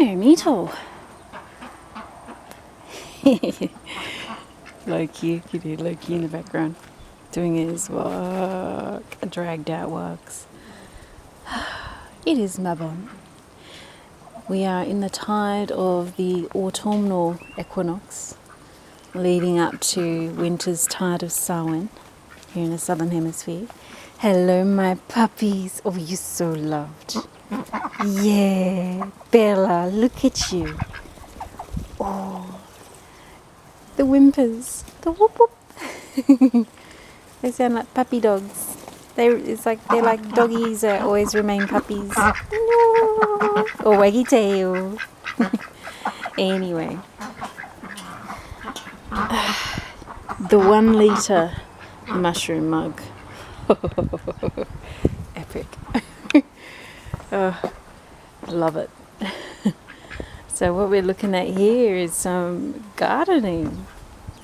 Mermito. Loki, you do Loki in the background doing his work, dragged out works. It is Mabon. We are in the tide of the autumnal equinox, leading up to winter's tide of Samhain here in the southern hemisphere. Hello, my puppies. Oh, you're so loved. Yeah, Bella, look at you. Oh, the whimpers, the whoop whoop. They sound like puppy dogs. They're like doggies that always remain puppies. No. Or waggy tail. Anyway, the 1 litre mushroom mug. Epic. Oh, I love it. So what we're looking at here is some gardening.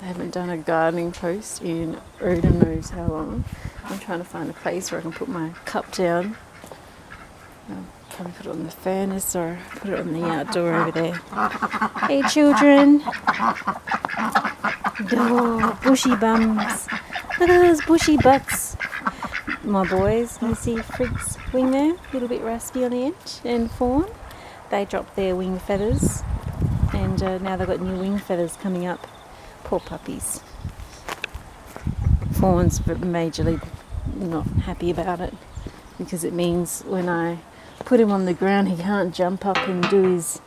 I haven't done a gardening post in Rune knows how long. I'm trying to find a place where I can put my cup down. I'll probably put it on the furnace or put it on the outdoor over there. Hey children! Oh, bushy bums. Look at those bushy butts. My boys, you see Frig's wing there? A little bit raspy on the edge. And Fawn, they dropped their wing feathers. And now they've got new wing feathers coming up. Poor puppies. Fawn's majorly not happy about it because it means when I put him on the ground he can't jump up and do his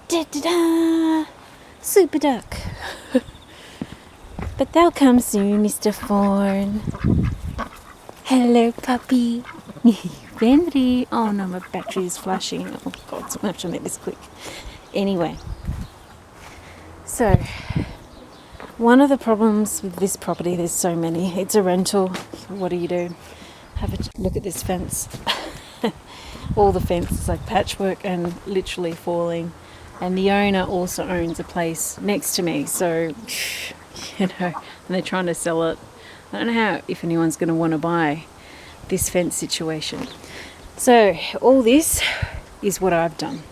da-da-da super duck. But they'll come soon, Mr. Fawn. Hello, puppy. Henry. Oh no, my battery is flashing. Oh god, so I have to make this quick. Anyway, so one of the problems with this property, there's so many. It's a rental. What do you do? Have a look at this fence. All the fence is like patchwork and literally falling. And the owner also owns a place next to me. So, you know, and they're trying to sell it. I don't know if anyone's going to want to buy this fence situation. So all this is what I've done.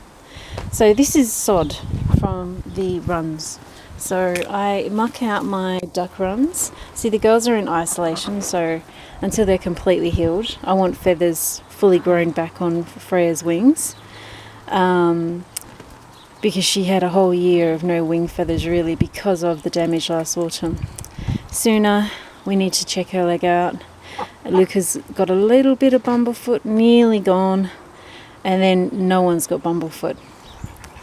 So this is sod from the runs. So I muck out my duck runs. See, the girls are in isolation, so until they're completely healed, I want feathers fully grown back on Freya's wings. Because she had a whole year of no wing feathers really because of the damage last autumn. Sooner, we need to check her leg out. Luca's got a little bit of bumblefoot, nearly gone, and then no one's got bumblefoot.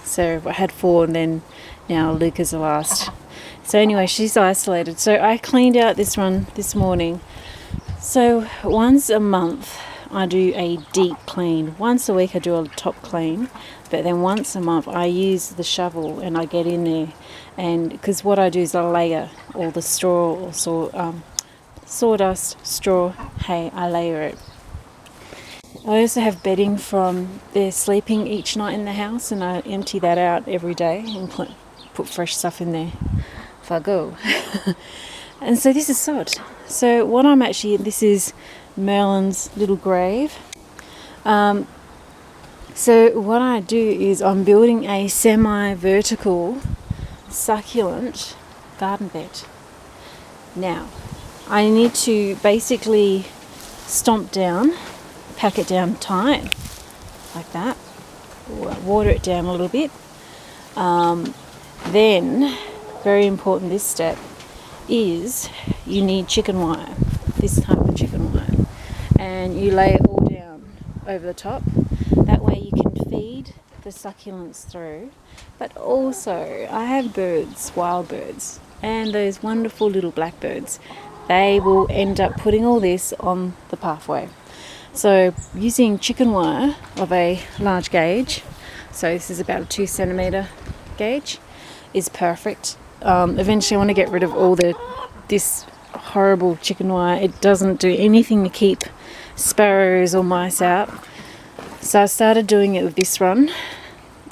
So I had 4 and then now Luca's the last. So anyway, she's isolated. So I cleaned out this run this morning. So once a month I do a deep clean. Once a week I do a top clean, but then once a month I use the shovel and I get in there, and because what I do is I layer all the straw or sawdust, straw, hay, I layer it. I also have bedding from their sleeping each night in the house, and I empty that out every day and put fresh stuff in there if I go. And so this is sod. So what I'm actually, this is Merlin's little grave. So what I do is I'm building a semi-vertical succulent garden bed. Now, I need to basically stomp down, pack it down tight, like that, water it down a little bit. Then, very important, this step is you need chicken wire, this type of chicken wire, and you lay it all down over the top. That way you can feed the succulents through, but also I have birds, wild birds, and those wonderful little blackbirds. They will end up putting all this on the pathway. So using chicken wire of a large gauge, so this is about a 2 centimetre gauge, is perfect. Eventually I want to get rid of all this horrible chicken wire. It doesn't do anything to keep sparrows or mice out. So I started doing it with this run,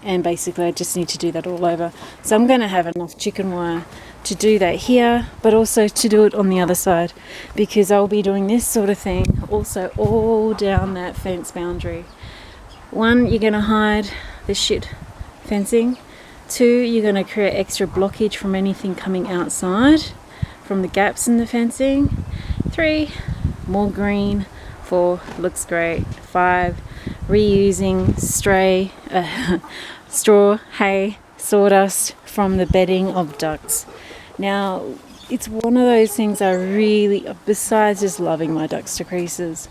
and basically I just need to do that all over. So I'm going to have enough chicken wire to do that here, but also to do it on the other side, because I'll be doing this sort of thing also all down that fence boundary. One, you're going to hide the shit fencing. 2, you're going to create extra blockage from anything coming outside from the gaps in the fencing. 3, more green. 4, looks great. 5, reusing straw, hay, sawdust from the bedding of ducks. Now, it's one of those things I really, besides just loving my ducks to creases,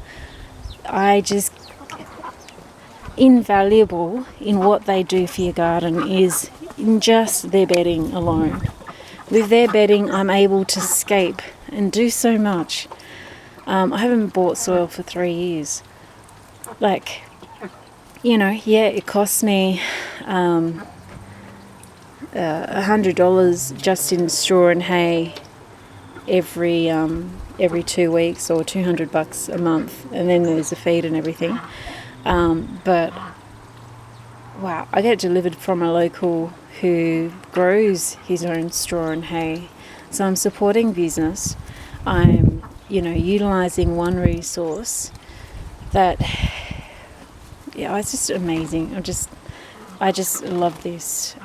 invaluable in what they do for your garden is in just their bedding alone. With their bedding, I'm able to scape and do so much. I haven't bought soil for 3 years. Like, you know, yeah, it costs me $100 just in straw and hay every 2 weeks, or $200 a month, and then there's the feed and everything. But wow, I get it delivered from a local who grows his own straw and hay. So I'm supporting business. I'm, you know, utilizing one resource that, yeah, it's just amazing. I just love this.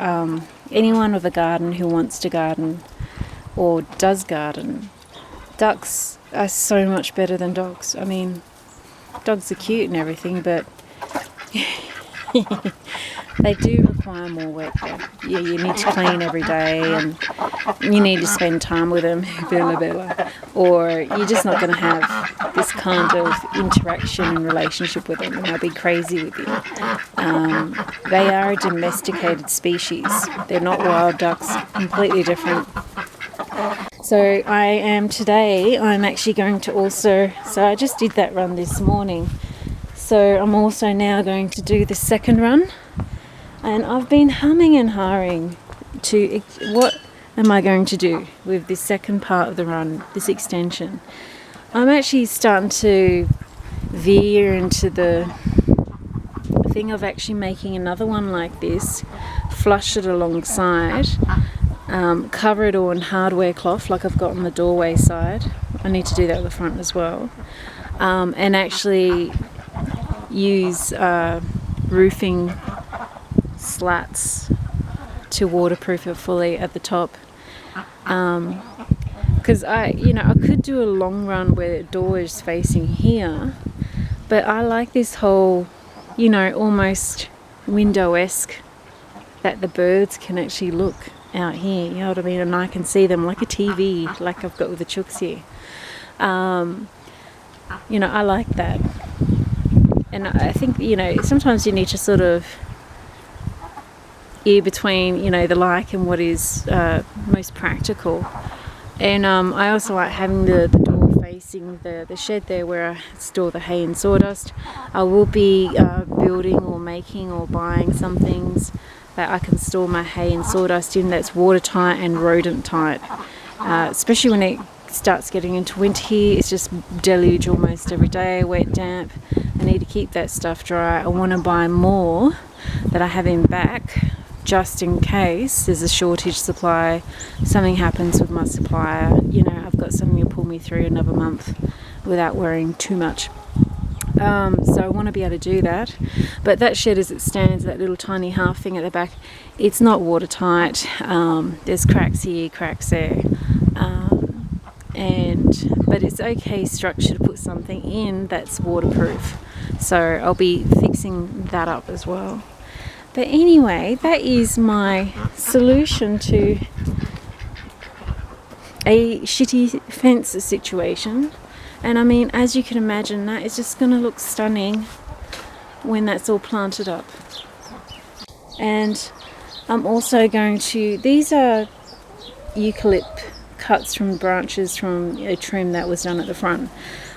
Anyone with a garden who wants to garden or does garden, ducks are so much better than dogs. I mean, dogs are cute and everything, but they do require more work though. Yeah, you need to clean every day, and you need to spend time with them, or you're just not going to have this kind of interaction and relationship with them, and they'll be crazy with you. They are a domesticated species. They're not wild ducks, completely different. So I'm actually going to also, so I just did that run this morning. So I'm also now going to do the second run. And I've been humming and hawing to what am I going to do with this second part of the run, this extension. I'm actually starting to veer into the thing of actually making another one like this, flush it alongside, cover it all in hardware cloth like I've got on the doorway side. I need to do that at the front as well. And actually use roofing slats to waterproof it fully at the top. Because I could do a long run where the door is facing here, but I like this whole, almost window-esque, that the birds can actually look out here, you know what I mean, and I can see them like a TV, like I've got with the chooks here. I like that. And I think, sometimes you need to sort of ear between, the like and what is most practical. And I also like having the door facing the shed there where I store the hay and sawdust. I will be building or making or buying some things that I can store my hay and sawdust in that's watertight and rodent tight. Especially when it starts getting into winter here, it's just deluge almost every day, wet, damp. I need to keep that stuff dry. I want to buy more that I have in back, just in case there's a shortage supply, something happens with my supplier, I've got something to pull me through another month without worrying too much. So I want to be able to do that. But that shed as it stands, that little tiny half thing at the back, it's not watertight. There's cracks here, cracks there. But it's okay structure to put something in that's waterproof. So I'll be fixing that up as well. But anyway, that is my solution to a shitty fence situation. And I mean, as you can imagine, that is just going to look stunning when that's all planted up. And I'm also going to, these are eucalypt cuts from branches from a trim that was done at the front.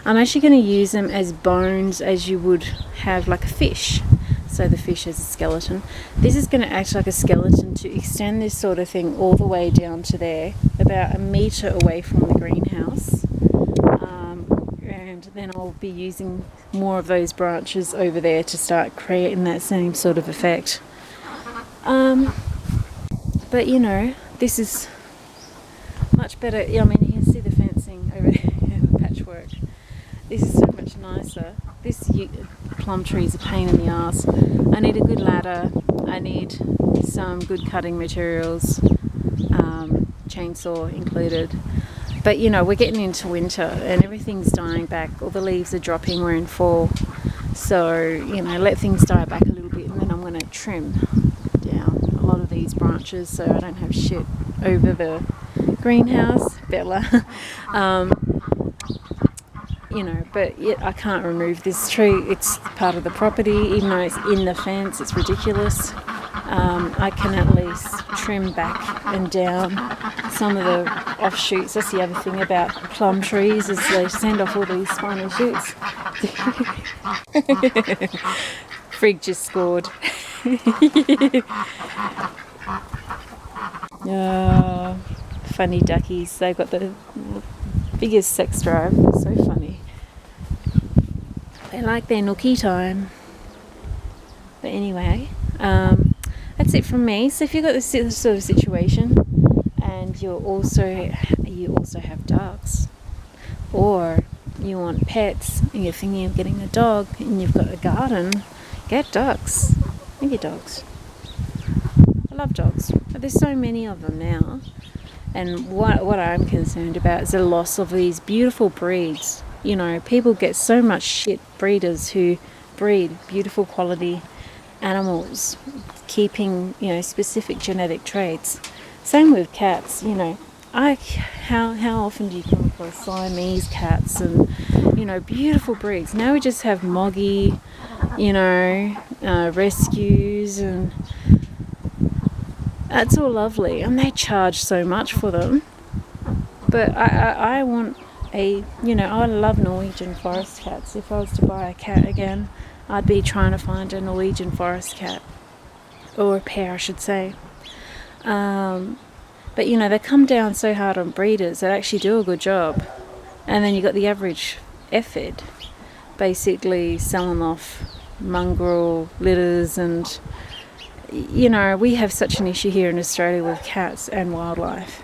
I'm actually going to use them as bones, as you would have like a fish. So the fish has a skeleton. This is going to act like a skeleton to extend this sort of thing all the way down to there, about 1 metre away from the greenhouse. And then I'll be using more of those branches over there to start creating that same sort of effect. But this is much better. I mean, you can see the fencing over there, the patchwork. This is so much nicer. This plum trees a pain in the ass. I need a good ladder, I need some good cutting materials, chainsaw included. But you know, we're getting into winter and everything's dying back. All the leaves are dropping, we're in fall. So, you know, let things die back a little bit, and then I'm going to trim down a lot of these branches so I don't have shit over the greenhouse. Bella. You know, but yet I can't remove this tree. It's part of the property, even though it's in the fence. It's ridiculous. I can at least trim back and down some of the offshoots. That's the other thing about plum trees, is they send off all these spiny shoots. Frig just scored. Funny duckies. They've got the biggest sex drive. It's so funny. They like their nookie time. But anyway, that's it from me. So if you've got this sort of situation and you also have ducks, or you want pets and you're thinking of getting a dog and you've got a garden, get ducks. I get dogs. I love dogs, but there's so many of them now. And what I'm concerned about is the loss of these beautiful breeds. You know, people get so much shit, breeders who breed beautiful quality animals, keeping, you know, specific genetic traits. Same with cats, you know. How often do you come across Siamese cats and, you know, beautiful breeds? Now we just have moggy, you know, rescues, and that's all lovely, and they charge so much for them. But I want a, you know, I love Norwegian forest cats. If I was to buy a cat again, I'd be trying to find a Norwegian forest cat, or a pair I should say. But you know, they come down so hard on breeders that actually do a good job, and then you got the average effort basically selling off mongrel litters. And you know, we have such an issue here in Australia with cats and wildlife.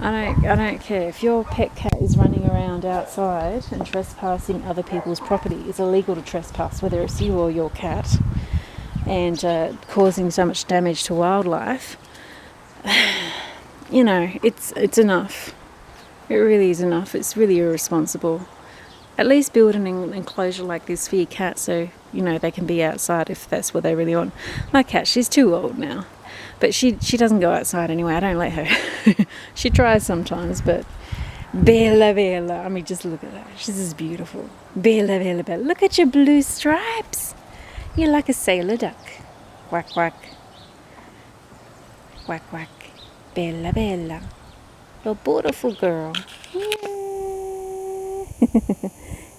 I don't care if your pet cat is running around outside and trespassing other people's property. It's illegal to trespass, whether it's you or your cat, and causing so much damage to wildlife. You know, it's enough. It really is enough. It's really irresponsible. At least build an enclosure like this for your cat, so you know they can be outside if that's what they really want. My cat, she's too old now, but she doesn't go outside anyway. I don't let her. She tries sometimes, but Bella, I mean, just look at her. She's just beautiful. Bella. Look at your blue stripes. You're like a sailor duck. Quack, quack. Quack, quack. Bella. You're a beautiful girl.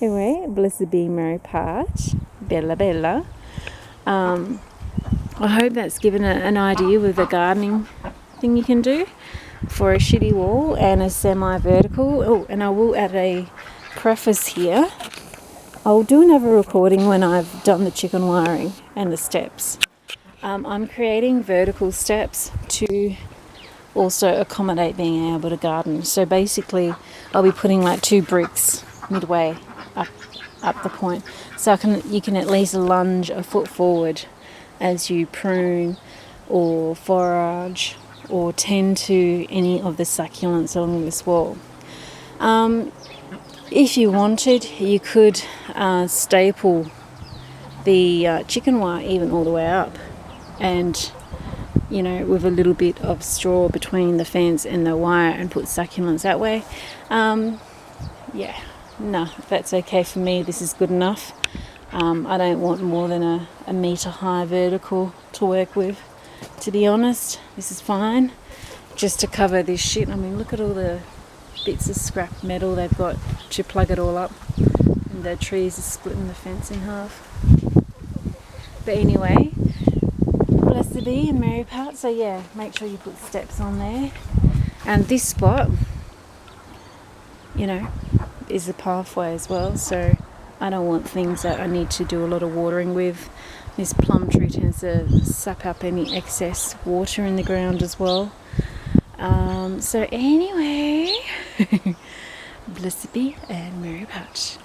Anyway, blessed be Mary Patch. Bella. I hope that's given an idea with the gardening thing you can do for a shitty wall and a semi-vertical. Oh, and I will add a preface here. I'll do another recording when I've done the chicken wiring and the steps. I'm creating vertical steps to also accommodate being able to garden. So basically, I'll be putting like 2 bricks midway up the point, so you can at least lunge a foot forward as you prune or forage or tend to any of the succulents along this wall. If you wanted, you could staple the chicken wire even all the way up, and you know, with a little bit of straw between the fence and the wire, and put succulents that way. Yeah, no, that's okay for me. This is good enough. I don't want more than a metre high vertical to work with, to be honest. This is fine, just to cover this shit. I mean, look at all the bits of scrap metal they've got to plug it all up, and the trees are splitting the fence in half. But anyway, blessed be and Mary Part. So yeah, make sure you put steps on there. And this spot, you know, is a pathway as well, so I don't want things that I need to do a lot of watering with. This plum tree tends to suck up any excess water in the ground as well. So anyway, blessed be and Mary Patch.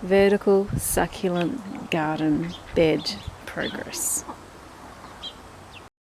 vertical succulent garden bed progress.